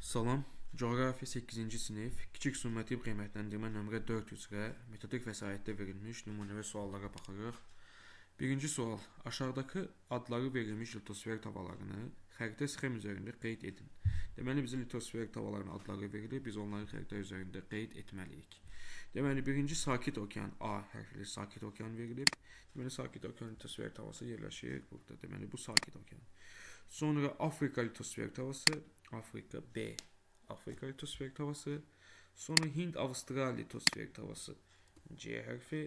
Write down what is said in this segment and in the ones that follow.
Salam, coğrafiya 8-ci sinif, kiçik summativ qiymətləndirmə nömrə 4 üzrə metodik vəsaitdə verilmiş nümunəvi suallara baxırıq. Birinci sual, aşağıdakı adları verilmiş litosfer tavalarını xəritə sxem üzərində qeyd edin. Deməli, bizə litosfer tavalarının adları verilir, biz onları xəritə üzərində qeyd etməliyik. Deməli, birinci Sakit Okean, A hərfli Sakit Okean verilib. Deməli, Sakit Okean litosfer tavası yerləşir burada. Deməli, bu Sakit Okean. Sonra Afrika litosfer tavası, Afrika B. Afrika litosfer tavası. Sonra Hind-Avustraliya litosfer tavası, C hərfi.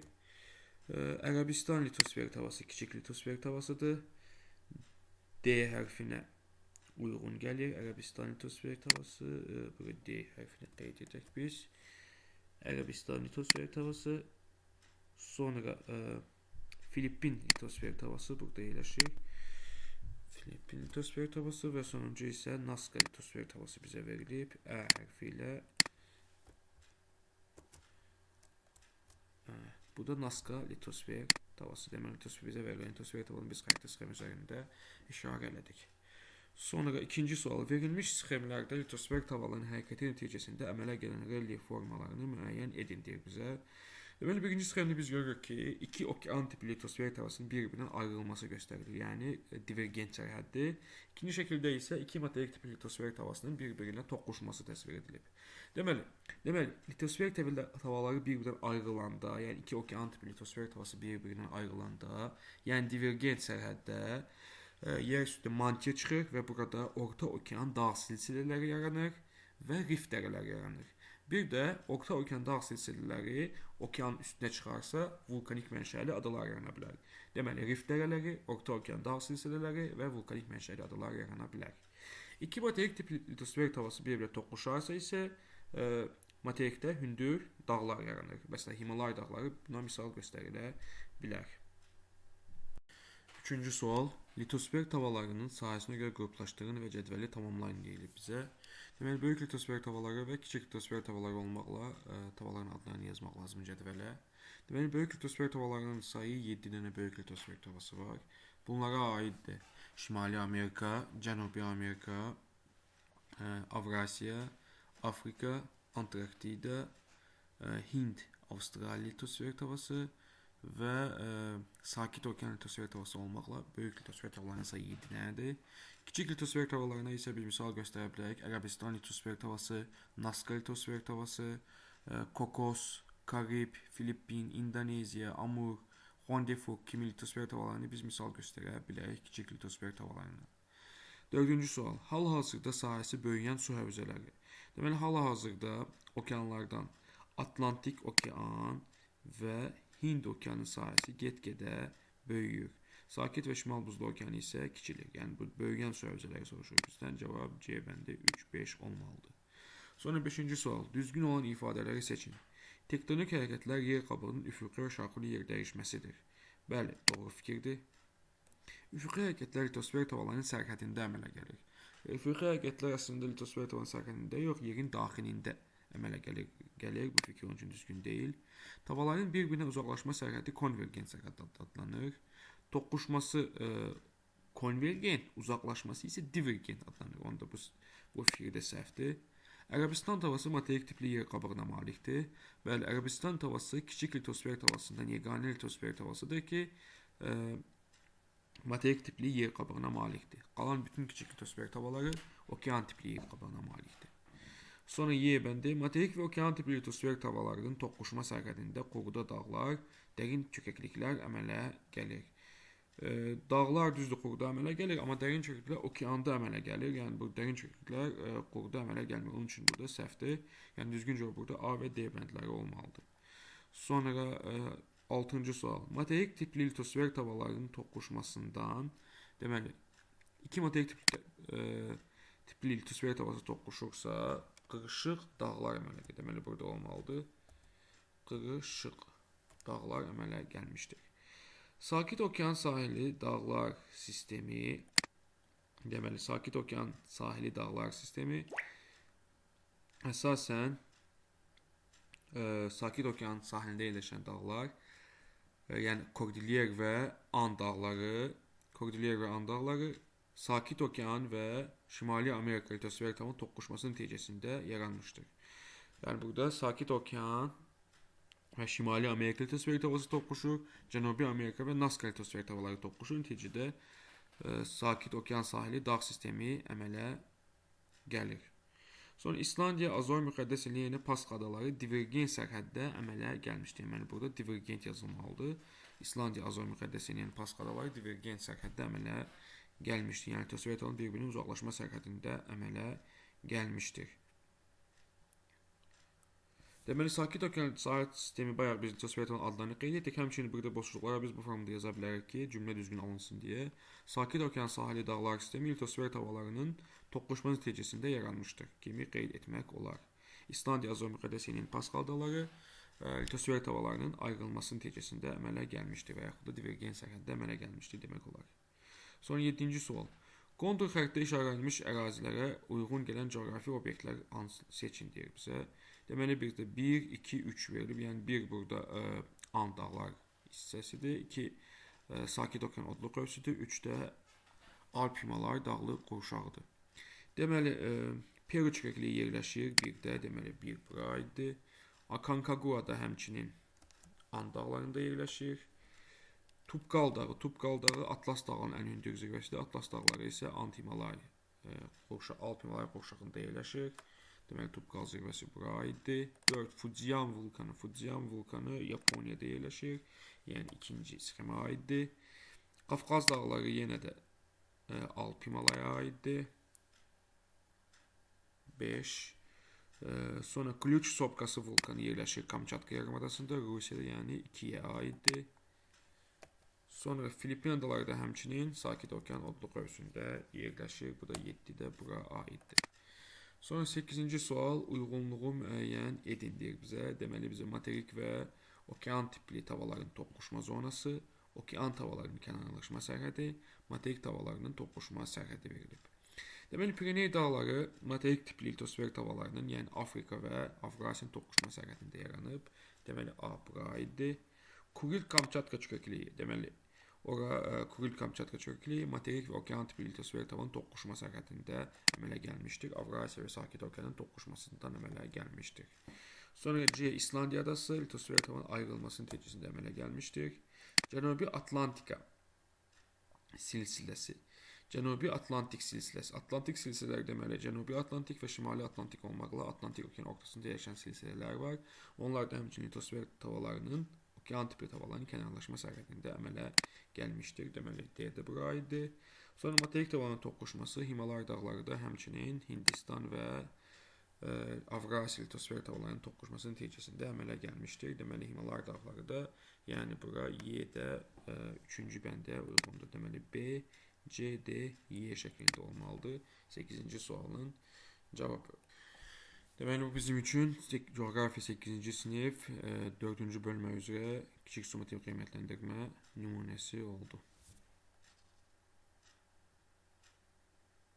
Ərəbistan litosfer tavası kiçik litosfer tavasıdır. D hərfinə uyğun gəlir. Ərəbistan litosfer tavası. Burada D hərfinə qeyd edək biz. Ərəbistan litosfer tavası. Sonra Filippin litosfer tavası burada yerləşir. Filippin litosfer tavası və sonuncu isə Nazca litosfer tavası bizə verilib. Ə hərfi ilə. Bu da Nazca litosfer tavası. Deməli, litosfer bizə verilən litosfer tavanı biz xəritə sxem üzərində işarə elədik. Sonra ikinci sual. Verilmiş sxemlərdə litosfer tavalarının hərəkəti nəticəsində əmələ gələn relyef formalarını müəyyən edin deyir bizə. Deməli, birinci sxemdə biz görürük ki, iki okean tipli litosfer tavasının bir-birindən ayrılması göstərilir. Yəni, divergent sərhəddi. İkinci şəkildə isə iki materik tipli litosfer tavasının bir-birinə toqquşması təsvir edilib. Deməli, litosfer tavalары bir-birindən ayrılanda, yəni iki okean tipli litosfer tavası bir-birindən ayrılanda, yəni divergent sərhəddə yer üstü mantia çıxır və burada orta okean dağ silsilələri yaranır və rift dərələri yaranır. Bir də orta okean dağ silsilələri okeanın üstünə çıxarsa, vulkanik mənşəli adalar yarana bilər. Deməli, rift dərələri, orta okean dağ silsilələri və vulkanik mənşəli adalar yarana bilər. İki materik tipli litosfer tavası bir-birə toqquşarsa isə materikdə hündür dağlar yaranır. Məsələn, Himalay dağları buna misal göstərilə bilər. Üçüncü sual, litosfer tavalarının sahəsinə görə qruplaşdırın və cədvəli tamamlayın deyilib bizə. Deməli, böyük litosfer tavaları və kiçik litosfer tavaları olmaqla tavalarının adlarını yazmaq lazım cədvələ. Deməli, böyük litosfer tavalarının sayı 7 dənə böyük litosfer tavası var. Bunlara aiddir Şimali Amerika, Cənubi Amerika, Avrasiya, Afrika, Antarktida, Hind, Avustraliya litosfer tavası və Sakit Okean litosfer tavası olmaqla böyük litosfer tavalarının sayı 7 dənədir. Kiçik litosfer tavalarına isə bir misal göstərə bilərik. Ərəbistan litosfer tavası, Nazca litosfer tavası, Kokos, Karib, Filippin, İndoneziya, Amur, Hondefuk kimi litosfer tavalarını biz misal göstərə bilərik kiçik litosfer tavalarına. Dördüncü sual. Hal-hazırda sahəsi böyüyən su hövzələri. Deməli, hal-hazırda okeanlardan Atlantik okean və Hind okeanı sahəsi get-gedə böyüyür. Sakit və Şimal Buzlu okeanı isə kiçilir. Yəni, bu böyüyən su hövzələri soruşur bizdən. Cavab C bəndə 3-5 olmalıdır. Sonra 5-ci sual. Düzgün olan ifadələri seçin. Tektonik hərəkətlər yer qabığının üfüqi və şarkılı yer dəyişməsidir. Bəli, doğru fikirdir. Üfüqi hərəkətlər litosfer tavalarının sərhədində əmələ gəlir. Üfüqi hərəkətlər əslində litosfer tavanın sərhədində yox, yerin daxilində əmələ gəlir. Bu fikir onun üçün düzgün deyil. Tavalarının bir-birinə uzaqlaşma sərhədi konvergent sərhəd adlanır. Toqquşması konvergent, uzaqlaşması isə divergent adlanır. Onda bu fikir də səhvdir. Ərəbistan tavası materik tipli yer qabığına malikdir. Bəli, Ərəbistan tavası kiçik litosfer tavasından yeganə litosfer tavasıdır ki, materik tipli yer qabığına malikdir. Qalan bütün kiçik litosfer tavaları okean tipli yer qabığına malikdir. Sonra Y bəndi, materik və okean tipli litosfer tavalarının toqquşma sərhədində quruda dağlar, dərin çökəkliklər əmələ gəlir. Dağlar düzdür quruda əmələ gəlir, amma dərin çökəkliklər okeanda əmələ gəlir. Yəni, bu dərin çökəkliklər quruda əmələ gəlmir. Onun üçün burada səhvdir. Yəni, düzgün cavab burada A və D bəndləri olmalıdır. Sonra 6-cı sual. Materik tipli litosfer tavalarının toqquşmasından, deməli, iki materik tipli litosfer tavası toqquşursa, qırışıq dağlar əmələ gəlir. Deməli, burada olmalıdır. Qırışıq dağlar əmələ gəlmişdir. Sakit okean sahili dağlar sistemi, deməli, Sakit okean sahili dağlar sistemi əsasən Sakit okean sahilində yerləşən dağlar, yəni Kordilyer və And dağları Sakit Okean ve Şimali Amerika litosfer tavanın toqquşması nəticəsində yaranmışdır. Yani burada Sakit Okean ve Şimali Amerika litosfer tavası toqquşur, Cənubi Amerika ve Nazca litosfer tavaları toqquşur. Nəticədə Sakit Okean sahili dağ sistemi əmələ gəlir. Sonra İslandiya, Azor müqəddəs eləyəni Paska adaları divergent sərhəddə əmələ gəlmişdir. Yəni burada divergent yazılmalıdır. İslandiya, Azor müqəddəs eləyəni Paska adaları divergent sərhəddə əmələ gəlmişdir. Yəni litosfer tavanın bir-birinin uzaqlaşma sərhədində əmələ gəlmişdir. Deməli, Sakit Okean sahil sistemi bayaq biz litosfer tavanın adlarını qeyd etdik. Həmçinin burada boşluqlara biz bu formada yaza bilərik ki, cümlə düzgün alınsın deyə. Sakit Okean sahili dağlar sistemi litosfer tavalarının toqquşma nəticəsində yaranmışdır kimi qeyd etmək olar. İslandiya, Azor müqəddəs eləyinin Paska adaları litosfer tavalarının ayrılması nəticəsində əmələ gəlmişdir və yaxud da divergent sərhəddə əmələ gəlmişdir demək olar. Sonra 7-ci sual. Kontur xəritdə işarələnmiş ərazilərə uyğun gələn coğrafi obyektlər seçin deyir bizə. Deməli, bizdə 1, 2, 3 verilib. Yəni 1 burada And dağlar hissəsidir. 2 Sakit Okean odluq ölçüsüdür. 3 də Alp Himalay dağlı qurşağıdır. Deməli, Peru çiçəkliyi yerləşir. 1-də, deməli, 1 bura idi. Aconcagua da həmçinin And dağlarında yerləşir. Tubkal dağı Atlas dağının ən hündür zirvəsidir. Atlas dağları isə Alp Himalay qurşağında yerləşir. Deməli, Tubkal zirvəsi bura idi. 4 Fujian vulkanı Yaponiyada yerləşir. Yəni ikinci sxemə aiddir. Qafqaz dağları yenə də Alp Himalaya aiddir. 5 Sonra Ключ Sopkası vulkanı yerləşir Kamçatka yarımadasında, Rusiyada, yəni 2-yə aiddir. Sonra Filippin adaları da həmçinin Sakit Okean odluq ölçüsündə yerləşir. Bu da 7-də bura aiddir. Sonra 8-ci sual, uyğunluğu müəyyən edin deyir bizə. Deməli, bizə materik və okean tipli tavalarının toqquşma zonası, okean tavalarının kənarlaşma sərhədi, materik tavalarının toqquşma sərhədi verilib. Deməli, Pireney dağları materik tipli litosfer tavalarının, yəni Afrika və Avrasiyanın toqquşma sərhədində yaranıb. Deməli, A bura idi. Kuril-Kamçatka çökəkliyi, deməli, Kuril-Kamçatka çökəkliyi materik və okean tipli litosfer tavanın toqquşma sərhədində əmələ gəlmişdir. Avrasiya və Sakit Okeanın toqquşmasından əmələ gəlmişdir. Sonra C. İslandiya adası litosfer tavanın ayrılması nəticəsində əmələ gəlmişdir. Cənubi Atlantika silsiləsi. Cənubi Atlantik silsiləsi. Atlantik silsilələr deməli, Cənubi Atlantik və Şimali Atlantik olmaqla Atlantik okean ortasında yerləşən silsilələr var. Onlar da həmçinin litosfer tavalarının, okean tipli tavalarının kənarlaşma sərhədində əmələ gəlmişdir. Deməli, D-də bura idi. Sonra materik tavanın toqquşması Himalay dağları da həmçinin Hindistan və Avrasiya litosfer tavalarının toqquşması nəticəsində əmələ gəlmişdir. Deməli, Himalay dağları da, yəni bura Y-də 3-cü bəndə uyğundur. Deməli, B, C, D, Y şəklində olmalıdır. 8-ci sualın cavabı. Deməli, bu bizim üçün coğrafiya 8-ci sinif 4-cü bölmə üzrə kiçik summativ qiymətləndirmə nümunəsi oldu.